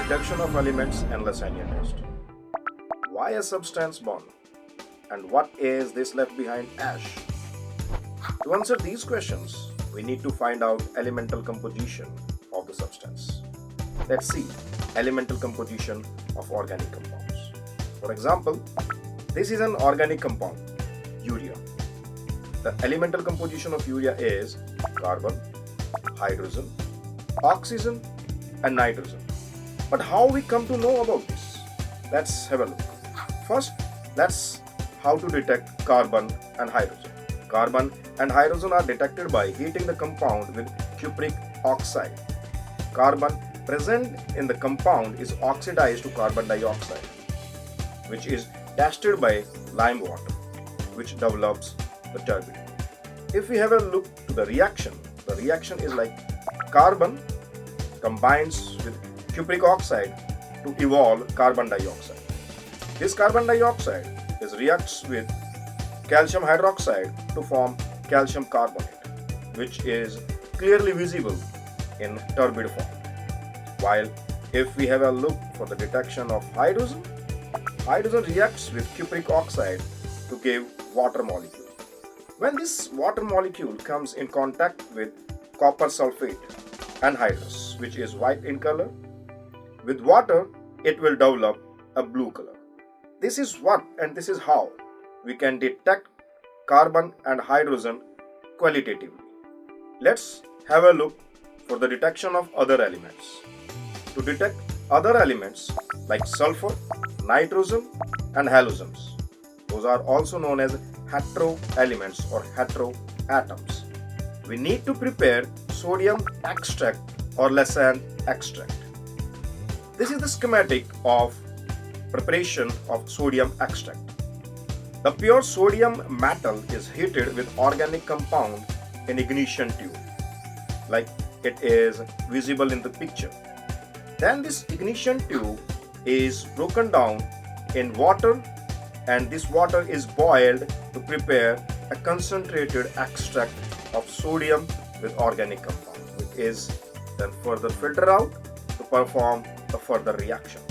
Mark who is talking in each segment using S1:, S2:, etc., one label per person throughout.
S1: Reduction of elements and Lassaigne test. Why a substance burn? And what is this left behind ash? To answer these questions, we need to find out elemental composition of the substance. Let's see elemental composition of organic compounds. For example, this is an organic compound, urea. The elemental composition of urea is carbon, hydrogen, oxygen and nitrogen. But how we come to know about this? Let's have a look. First, let's how to detect carbon and hydrogen. Carbon and hydrogen are detected by heating the compound with cupric oxide. Carbon present in the compound is oxidized to carbon dioxide, which is tested by lime water, which develops the turbidity. If we have a look to the reaction is like carbon combines with cupric oxide to evolve carbon dioxide. This carbon dioxide reacts with calcium hydroxide to form calcium carbonate, which is clearly visible in turbid form. While if we have a look for the detection of hydrogen reacts with cupric oxide to give water molecule. When this water molecule comes in contact with copper sulfate anhydrous, which is white in color, with water it will develop a blue color. This is what and this is how we can detect carbon and hydrogen qualitatively. Let's have a look for the detection of other elements. To detect other elements like sulfur, nitrogen and halogens, those are also known as hetero elements or hetero atoms. We need to prepare sodium extract or Lassaigne extract. This is the schematic of preparation of sodium extract. The pure sodium metal is heated with organic compound in ignition tube, like it is visible in the picture. Then this ignition tube is broken down in water, and this water is boiled to prepare a concentrated extract of sodium with organic compound, which is then further filtered out to perform the further reaction.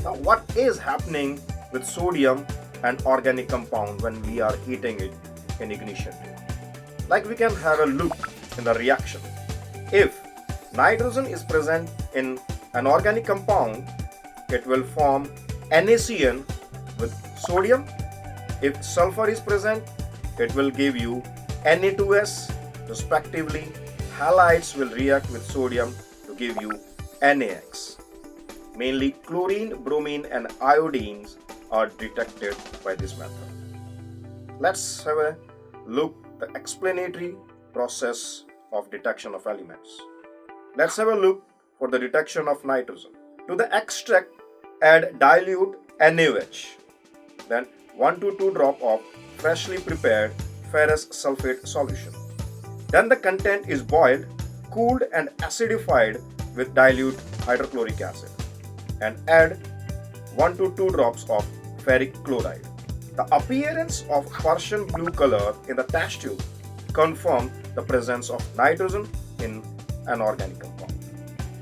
S1: Now, what is happening with sodium and organic compound when we are heating it in ignition tube? Like we can have a look in the reaction. If nitrogen is present in an organic compound, it will form NaCN with sodium. If sulfur is present, it will give you Na2S. Respectively, halides will react with sodium to give you NaX. Mainly chlorine, bromine and iodines are detected by this method. Let's have a look at the explanatory process of detection of elements. Let's have a look for the detection of nitrogen. To the extract, add dilute NaOH, then 1 to 2 drop of freshly prepared ferrous sulfate solution. Then the content is boiled, cooled and acidified with dilute hydrochloric acid, and add 1 to 2 drops of ferric chloride. The appearance of Persian blue color in the test tube confirms the presence of nitrogen in an organic compound.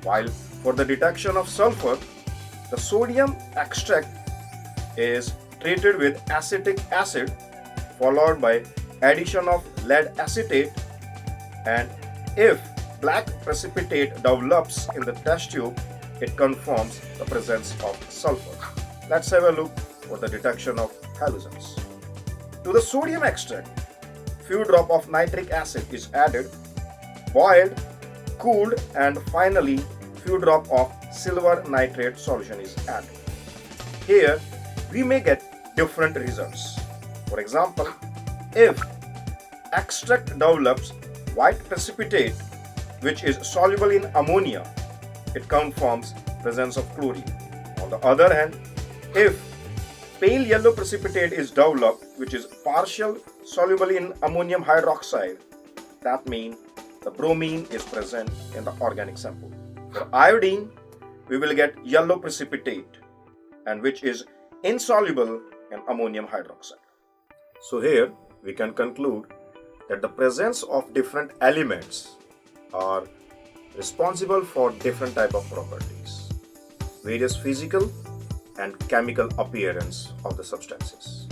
S1: While for the detection of sulfur, the sodium extract is treated with acetic acid followed by addition of lead acetate, and if black precipitate develops in the test tube, it confirms the presence of sulfur. Let's have a look for the detection of halogens. To the sodium extract, few drop of nitric acid is added, boiled, cooled and finally few drop of silver nitrate solution is added. Here we may get different results. For example, if extract develops white precipitate which is soluble in ammonia, it confirms presence of chlorine. On the other hand, if pale yellow precipitate is developed which is partial soluble in ammonium hydroxide, that means the bromine is present in the organic sample. For iodine, we will get yellow precipitate and which is insoluble in ammonium hydroxide. So here we can conclude that the presence of different elements are responsible for different type of properties. various physical and chemical appearance of the substances.